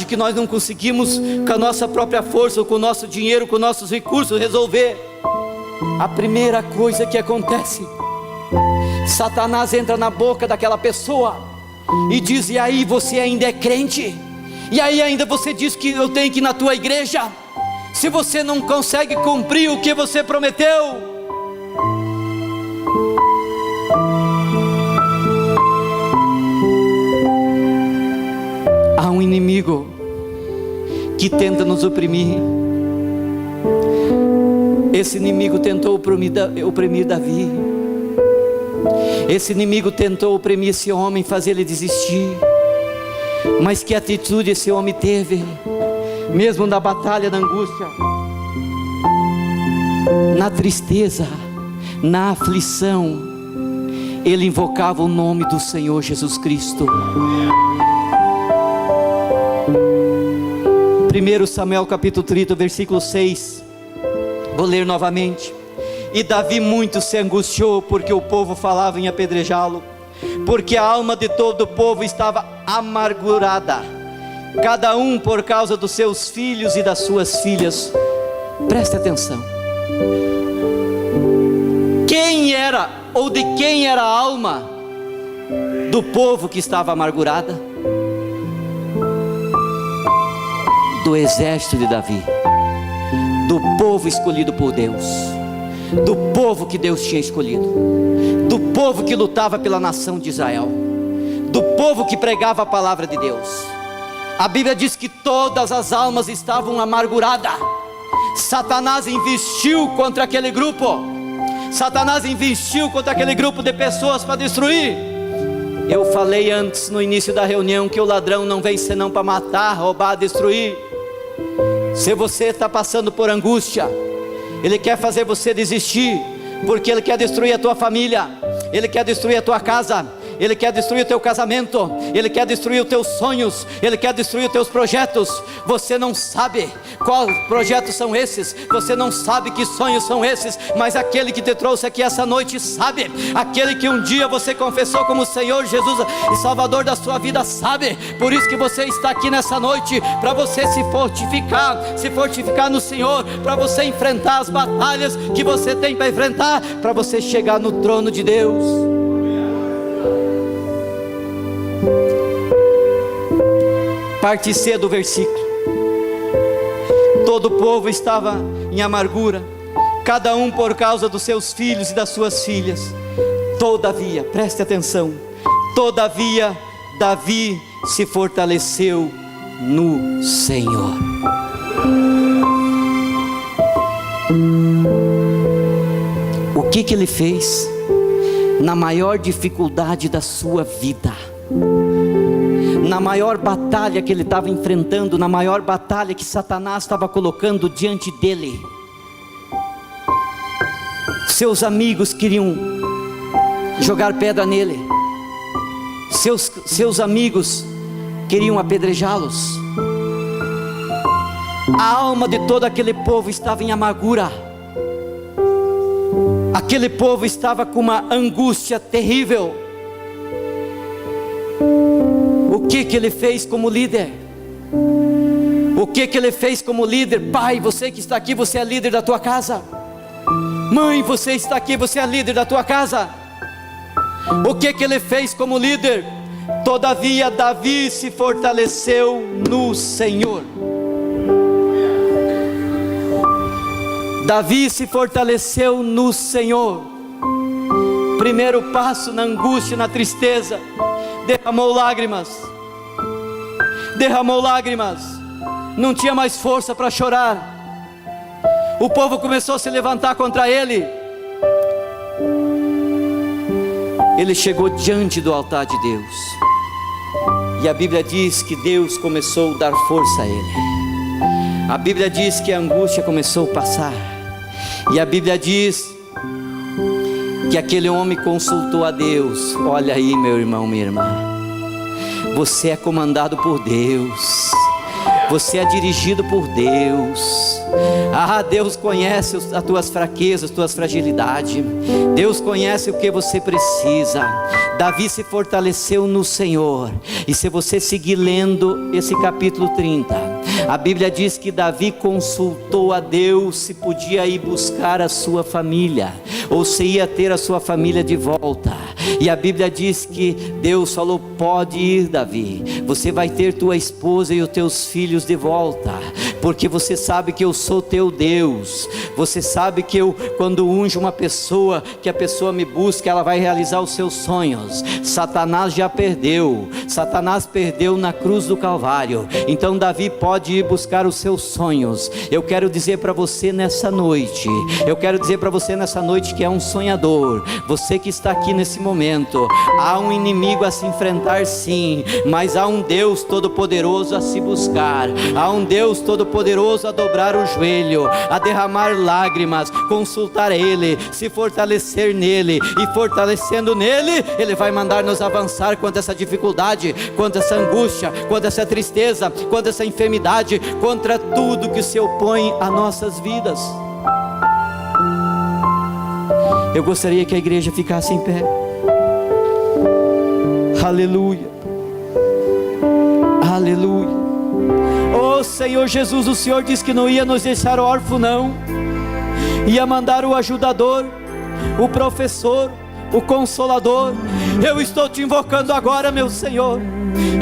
que nós não conseguimos com a nossa própria força, ou com o nosso dinheiro, com nossos recursos resolver. A primeira coisa que acontece, Satanás entra na boca daquela pessoa e diz: e aí, você ainda é crente? E aí ainda você diz que eu tenho que ir na tua igreja? Se você não consegue cumprir o que você prometeu. inimigo que tenta nos oprimir. Esse inimigo tentou oprimir Davi. Esse inimigo tentou oprimir esse homem, fazer ele desistir. Mas que atitude esse homem teve, mesmo na batalha, na angústia, na tristeza, na aflição, ele invocava o nome do Senhor Jesus Cristo. 1 Samuel capítulo 30, versículo 6, vou ler novamente. E Davi muito se angustiou, porque o povo falava em apedrejá-lo, porque a alma de todo o povo estava amargurada, cada um por causa dos seus filhos e das suas filhas. Preste atenção. Quem era, ou de quem era a alma do povo que estava amargurada? Do exército de Davi, do povo escolhido por Deus, do povo que Deus tinha escolhido, do povo que lutava pela nação de Israel, do povo que pregava a palavra de Deus. A Bíblia diz que todas as almas estavam amarguradas. Satanás investiu contra aquele grupo. Satanás investiu contra aquele grupo de pessoas para destruir. Eu falei antes, no início da reunião, que o ladrão não vem senão para matar, roubar, destruir. Se você está passando por angústia, ele quer fazer você desistir, porque ele quer destruir a tua família, ele quer destruir a tua casa, ele quer destruir o teu casamento, ele quer destruir os teus sonhos, ele quer destruir os teus projetos. Você não sabe quais projetos são esses, você não sabe que sonhos são esses, mas aquele que te trouxe aqui essa noite sabe. Aquele que um dia você confessou como Senhor Jesus e Salvador da sua vida sabe. Por isso que você está aqui nessa noite, para você se fortificar no Senhor, para você enfrentar as batalhas que você tem para enfrentar, para você chegar no trono de Deus. Parte C do versículo. Todo o povo estava em amargura, cada um por causa dos seus filhos e das suas filhas. Todavia, preste atenção, todavia Davi se fortaleceu no Senhor. O que ele fez na maior dificuldade da sua vida, na maior batalha que ele estava enfrentando, na maior batalha que Satanás estava colocando diante dele? Seus amigos queriam jogar pedra nele, seus amigos queriam apedrejá-los. A alma de todo aquele povo estava em amargura. Aquele povo estava com uma angústia terrível. O que ele fez como líder? O que ele fez como líder? Pai, você que está aqui, você é líder da tua casa. Mãe, você está aqui, você é líder da tua casa. O que ele fez como líder? Todavia Davi se fortaleceu no Senhor. Davi se fortaleceu no Senhor. Primeiro passo na angústia, na tristeza, derramou lágrimas. Não tinha mais força para chorar. O povo começou a se levantar contra ele. Ele chegou diante do altar de Deus, e a Bíblia diz que Deus começou a dar força a ele. A Bíblia diz que a angústia começou a passar, e a Bíblia diz que aquele homem consultou a Deus. Olha aí, meu irmão, minha irmã, você é comandado por Deus, você é dirigido por Deus. Deus conhece as tuas fraquezas, as tuas fragilidades. Deus conhece o que você precisa. Davi se fortaleceu no Senhor. E se você seguir lendo esse capítulo 30, a Bíblia diz que Davi consultou a Deus se podia ir buscar a sua família, ou se ia ter a sua família de volta. E a Bíblia diz que Deus falou: pode ir, Davi, você vai ter tua esposa e os teus filhos de volta, porque você sabe que eu sou teu Deus. Você sabe que eu, quando unjo uma pessoa, que a pessoa me busca, ela vai realizar os seus sonhos. Satanás já perdeu, Satanás perdeu na cruz do Calvário. Então Davi pode ir buscar os seus sonhos. Eu quero dizer para você nessa noite, que é um sonhador, você que está aqui nesse momento, há um inimigo a se enfrentar, sim, mas há um Deus todo-poderoso a se buscar, há um Deus todo-poderoso a dobrar o joelho, a derramar lágrimas, consultar Ele, se fortalecer nele, e fortalecendo nele, Ele vai mandar nos avançar contra essa dificuldade, contra essa angústia, contra essa tristeza, contra essa enfermidade, contra tudo que se opõe a nossas vidas. Eu gostaria que a igreja ficasse em pé. Aleluia, aleluia. Oh Senhor Jesus, o Senhor disse que não ia nos deixar órfão, não, ia mandar o ajudador, o professor, o consolador. Eu estou te invocando agora, meu Senhor,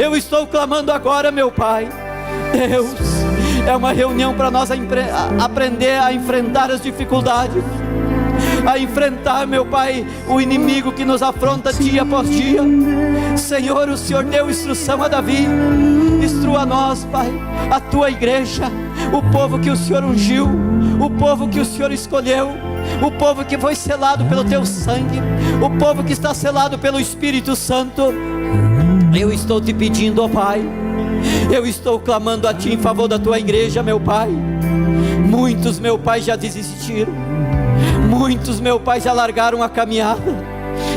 eu estou clamando agora, meu Pai. Deus, é uma reunião para nós aprender a enfrentar as dificuldades, a enfrentar, meu Pai, o inimigo que nos afronta dia após dia. Senhor, o Senhor deu instrução a Davi, instrua a nós, Pai, a tua igreja, o povo que o Senhor ungiu, o povo que o Senhor escolheu, o povo que foi selado pelo teu sangue, o povo que está selado pelo Espírito Santo. Eu estou te pedindo, ó Pai, eu estou clamando a Ti em favor da Tua igreja, meu Pai. Muitos, meu Pai, já desistiram, muitos, meu Pai, já largaram a caminhada,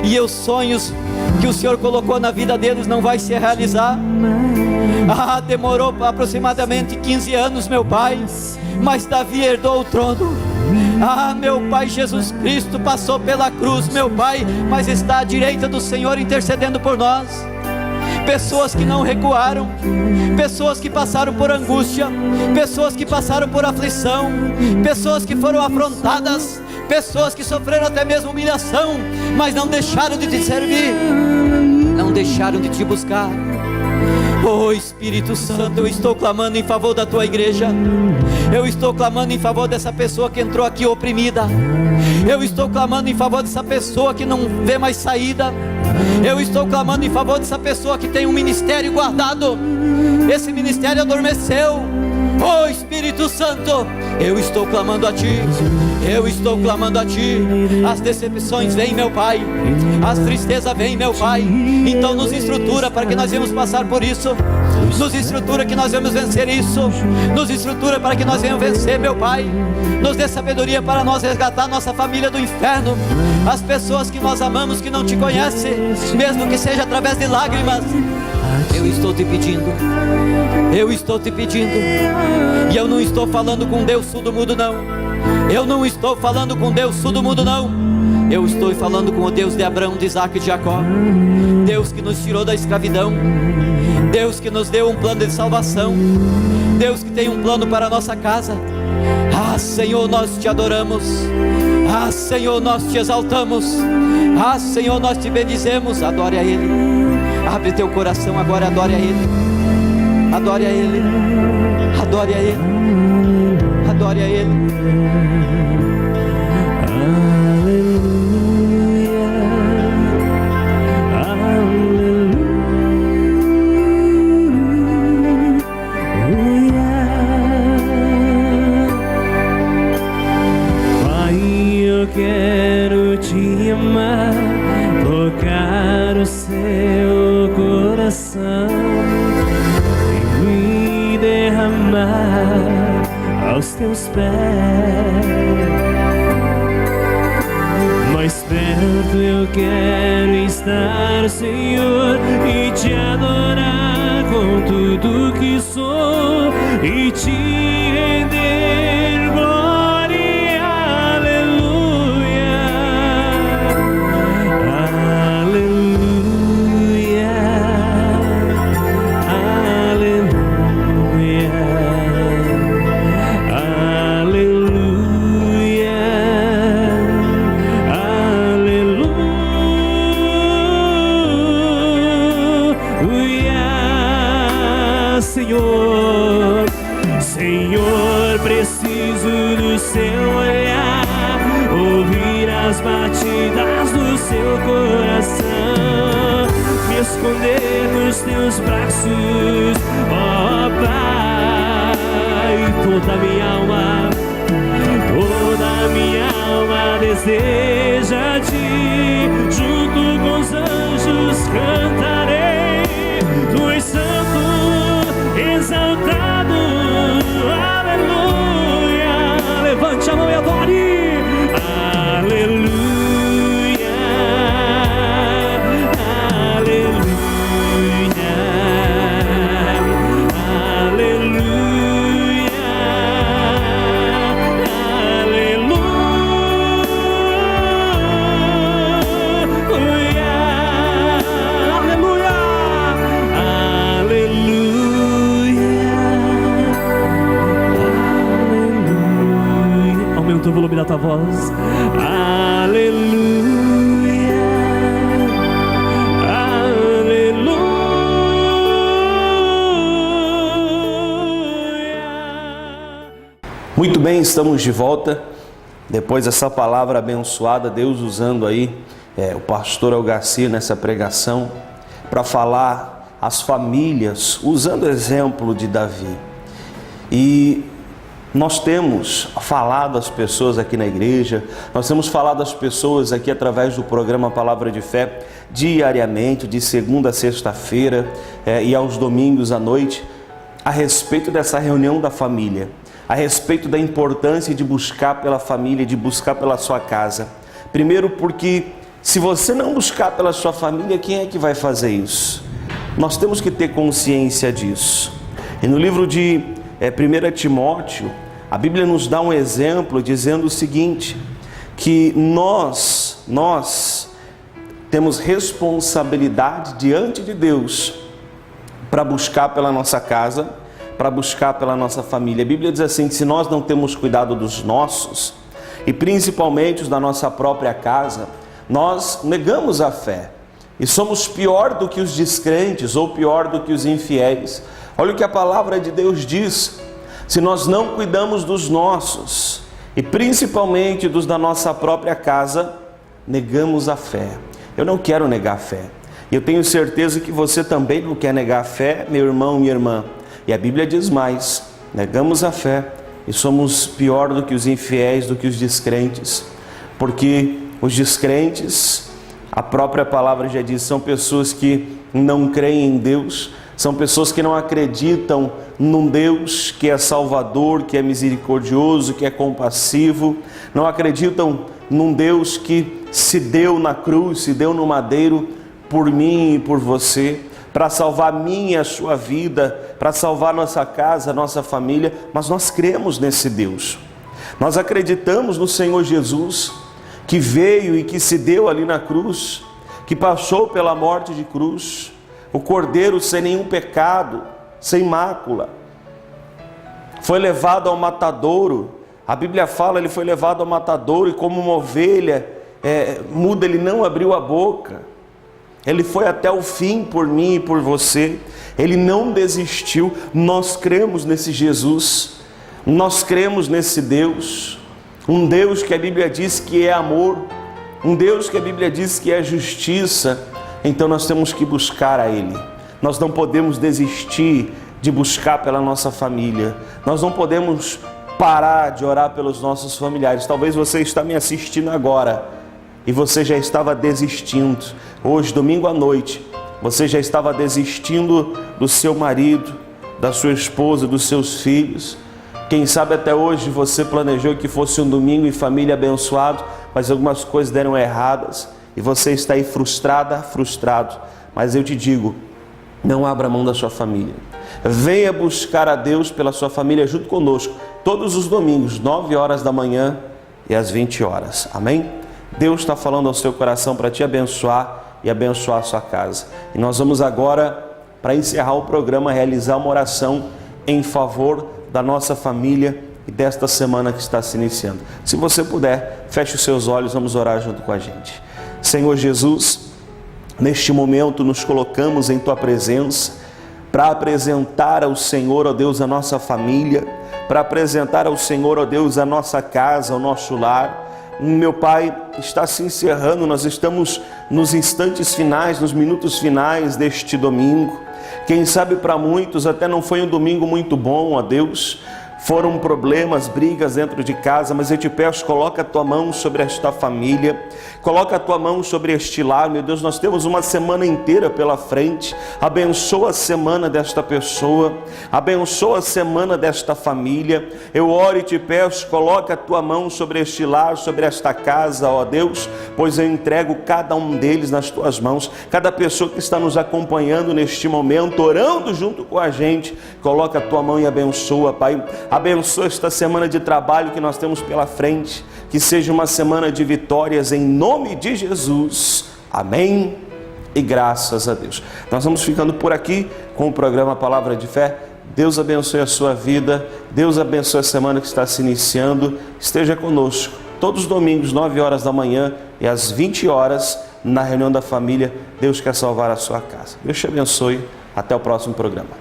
e os sonhos que o Senhor colocou na vida deles não vai se realizar. Demorou aproximadamente 15 anos, meu Pai, mas Davi herdou o trono. Meu Pai, Jesus Cristo passou pela cruz, meu Pai, mas está à direita do Senhor intercedendo por nós. Pessoas que não recuaram, pessoas que passaram por angústia, pessoas que passaram por aflição, pessoas que foram afrontadas, pessoas que sofreram até mesmo humilhação, mas não deixaram de te servir, não deixaram de te buscar. Oh Espírito Santo, eu estou clamando em favor da tua igreja, eu estou clamando em favor dessa pessoa que entrou aqui oprimida, eu estou clamando em favor dessa pessoa que não vê mais saída, eu estou clamando em favor dessa pessoa que tem um ministério guardado, esse ministério adormeceu. Oh Espírito Santo, eu estou clamando a Ti, eu estou clamando a Ti. As decepções vêm, meu Pai, as tristezas vêm, meu Pai, então nos estrutura para que nós venhamos passar por isso, nos estrutura que nós vamos vencer isso, nos estrutura para que nós venhamos vencer, meu Pai. Nos dê sabedoria para nós resgatar nossa família do inferno, as pessoas que nós amamos, que não Te conhecem, mesmo que seja através de lágrimas. Eu estou te pedindo, eu estou te pedindo, e eu não estou falando com Deus surdo-mudo, não, eu não estou falando com Deus surdo-mudo, não, eu estou falando com o Deus de Abraão, de Isaac e de Jacó, Deus que nos tirou da escravidão, Deus que nos deu um plano de salvação, Deus que tem um plano para a nossa casa. Senhor, nós Te adoramos, Senhor, nós Te exaltamos, Senhor, nós Te bendizemos. Adore a Ele, abre teu coração agora, adore a Ele, adore a Ele, adore a Ele, adore a Ele. Quero Te amar, tocar o Seu coração e me derramar aos Teus pés. Mais perto eu quero estar, Senhor, e Te adorar com tudo que sou e Te render glória. Senhor, preciso do seu olhar, ouvir as batidas do seu coração, me esconder nos teus braços, ó Pai. Toda minha alma deseja-te, junto com os anjos cantarei, tu és santo, exaltado, aleluia. Levante a mão e adore, aleluia, aleluia, aleluia, aleluia, aleluia. Aumenta o volume da tua voz. Aleluia, aleluia. Muito bem, estamos de volta. Depois dessa palavra abençoada, Deus usando aí o pastor El Garcia nessa pregação para falar às famílias, usando o exemplo de Davi. E nós temos falado às pessoas aqui na igreja, nós temos falado às pessoas aqui através do programa Palavra de Fé, diariamente, de segunda a sexta-feira e aos domingos à noite, a respeito dessa reunião da família, a respeito da importância de buscar pela família, de buscar pela sua casa. Primeiro porque se você não buscar pela sua família, quem é que vai fazer isso? Nós temos que ter consciência disso. E no livro de 1 Timóteo, a Bíblia nos dá um exemplo dizendo o seguinte, que nós temos responsabilidade diante de Deus para buscar pela nossa casa, para buscar pela nossa família. A Bíblia diz assim, que se nós não temos cuidado dos nossos, e principalmente os da nossa própria casa, nós negamos a fé e somos pior do que os descrentes ou pior do que os infiéis. Olha o que a palavra de Deus diz: se nós não cuidamos dos nossos e principalmente dos da nossa própria casa, negamos a fé. Eu não quero negar a fé. Eu tenho certeza que você também não quer negar a fé, meu irmão, minha irmã. E a Bíblia diz mais: negamos a fé e somos pior do que os infiéis, do que os descrentes. Porque os descrentes, a própria palavra já diz, são pessoas que não creem em Deus, são pessoas que não acreditam num Deus que é salvador, que é misericordioso, que é compassivo, não acreditam num Deus que se deu na cruz, se deu no madeiro por mim e por você, para salvar a minha e a sua vida, para salvar nossa casa, nossa família. Mas nós cremos nesse Deus, nós acreditamos no Senhor Jesus, que veio e que se deu ali na cruz, que passou pela morte de cruz, o Cordeiro sem nenhum pecado, sem mácula, foi levado ao matadouro. A Bíblia fala, ele foi levado ao matadouro e como uma ovelha muda, ele não abriu a boca. Ele foi até o fim por mim e por você. Ele não desistiu. Nós cremos nesse Jesus, nós cremos nesse Deus, um Deus que a Bíblia diz que é amor, um Deus que a Bíblia diz que é justiça. Então nós temos que buscar a Ele. Nós não podemos desistir de buscar pela nossa família. Nós não podemos parar de orar pelos nossos familiares. Talvez você está me assistindo agora e você já estava desistindo. Hoje, domingo à noite, você já estava desistindo do seu marido, da sua esposa, dos seus filhos. Quem sabe até hoje você planejou que fosse um domingo em família abençoado, mas algumas coisas deram erradas e você está aí frustrado. Mas eu te digo, não abra mão da sua família. Venha buscar a Deus pela sua família junto conosco, todos os domingos, 9 horas da manhã e às 20 horas. Amém? Deus está falando ao seu coração para te abençoar e abençoar a sua casa. E nós vamos agora, para encerrar o programa, realizar uma oração em favor da nossa família e desta semana que está se iniciando. Se você puder, feche os seus olhos, vamos orar junto com a gente. Senhor Jesus, neste momento nos colocamos em Tua presença para apresentar ao Senhor, ó Deus, a nossa família, para apresentar ao Senhor, ó Deus, a nossa casa, o nosso lar. Meu Pai, está se encerrando, nós estamos nos instantes finais, nos minutos finais deste domingo. Quem sabe para muitos até não foi um domingo muito bom, ó Deus. Foram problemas, brigas dentro de casa, mas eu te peço, coloca a tua mão sobre esta família, coloca a tua mão sobre este lar, meu Deus, nós temos uma semana inteira pela frente, abençoa a semana desta pessoa, abençoa a semana desta família, eu oro e te peço, coloca a tua mão sobre este lar, sobre esta casa, ó Deus, pois eu entrego cada um deles nas tuas mãos, cada pessoa que está nos acompanhando neste momento, orando junto com a gente, coloca a tua mão e abençoa, Pai. Abençoa esta semana de trabalho que nós temos pela frente, que seja uma semana de vitórias em nome de Jesus. Amém e graças a Deus. Nós vamos ficando por aqui com o programa Palavra de Fé. Deus abençoe a sua vida, Deus abençoe a semana que está se iniciando. Esteja conosco todos os domingos, 9 horas da manhã e às 20 horas, na reunião da família. Deus quer salvar a sua casa. Deus te abençoe. Até o próximo programa.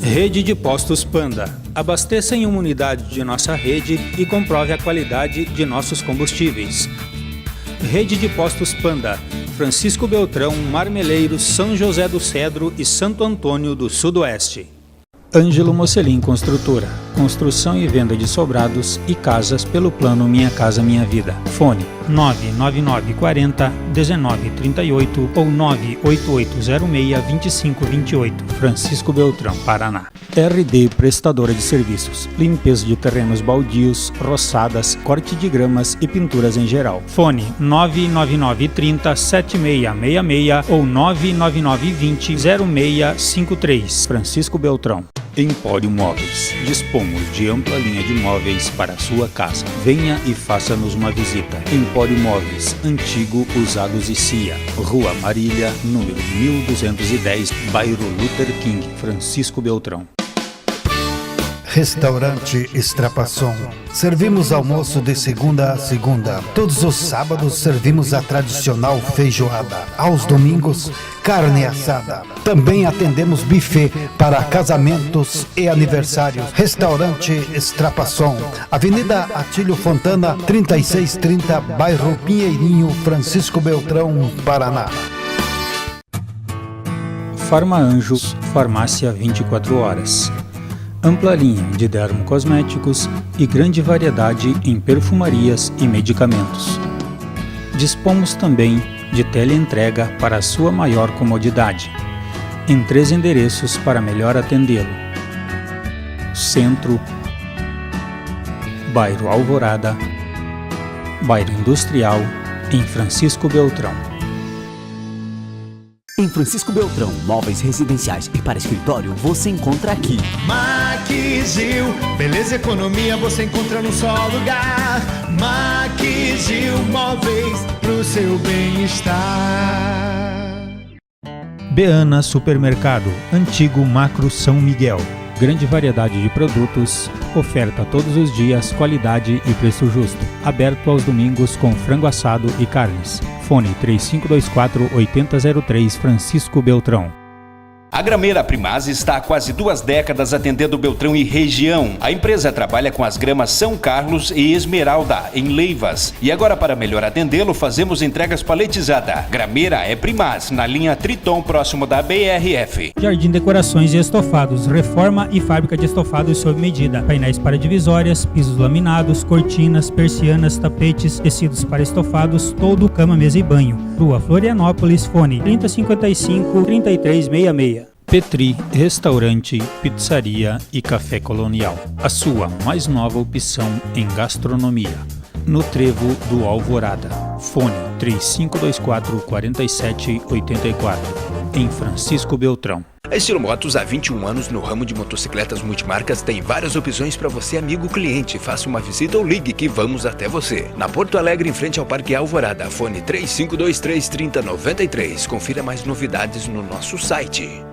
Rede de Postos Panda. Abasteça em uma unidade de nossa rede e comprove a qualidade de nossos combustíveis. Rede de Postos Panda. Francisco Beltrão, Marmeleiros, São José do Cedro e Santo Antônio do Sudoeste. Ângelo Mocelin Construtora. Construção e venda de sobrados e casas pelo plano Minha Casa Minha Vida. Fone 99940-1938 ou 98806-2528. Francisco Beltrão, Paraná. RD Prestadora de Serviços. Limpeza de terrenos baldios, roçadas, corte de gramas e pinturas em geral. Fone 99930-7666 ou 99920-0653. Francisco Beltrão. Empório Móveis. Dispomos de ampla linha de móveis para a sua casa. Venha e faça-nos uma visita. Empório Móveis, Antigo Usados e Cia. Rua Marília, número 1210, bairro Luther King, Francisco Beltrão. Restaurante Estrapasson. Servimos almoço de segunda a segunda. Todos os sábados servimos a tradicional feijoada. Aos domingos, carne assada. Também atendemos buffet para casamentos e aniversários. Restaurante Estrapasson. Avenida Atílio Fontana, 3630, bairro Pinheirinho, Francisco Beltrão, Paraná. Farma Anjos, farmácia 24 horas. Ampla linha de dermocosméticos e grande variedade em perfumarias e medicamentos. Dispomos também de teleentrega para sua maior comodidade, em 3 endereços para melhor atendê-lo: Centro, bairro Alvorada, bairro Industrial, em Francisco Beltrão. Em Francisco Beltrão, móveis residenciais e para escritório, você encontra aqui. Maquigil, beleza e economia você encontra num só lugar. Maquigil, móveis pro seu bem-estar. Beana Supermercado, antigo Macro São Miguel. Grande variedade de produtos, oferta todos os dias, qualidade e preço justo. Aberto aos domingos com frango assado e carnes. Fone 3524-8003, Francisco Beltrão. A Grameira Primaz está há quase 2 décadas atendendo Beltrão e região. A empresa trabalha com as gramas São Carlos e Esmeralda, em Leivas. E agora, para melhor atendê-lo, fazemos entregas paletizadas. Grameira é Primaz, na linha Triton, próximo da BRF. Jardim Decorações e Estofados, reforma e fábrica de estofados sob medida. Painéis para divisórias, pisos laminados, cortinas, persianas, tapetes, tecidos para estofados, todo, cama, mesa e banho. Rua Florianópolis, fone 3055-3366. Petri, restaurante, pizzaria e café colonial. A sua mais nova opção em gastronomia. No Trevo do Alvorada. Fone 3524-4784. Em Francisco Beltrão. A Estilo Motos, há 21 anos no ramo de motocicletas multimarcas, tem várias opções para você, amigo cliente. Faça uma visita ou ligue que vamos até você. Na Porto Alegre, em frente ao Parque Alvorada. Fone 3523-3093. Confira mais novidades no nosso site.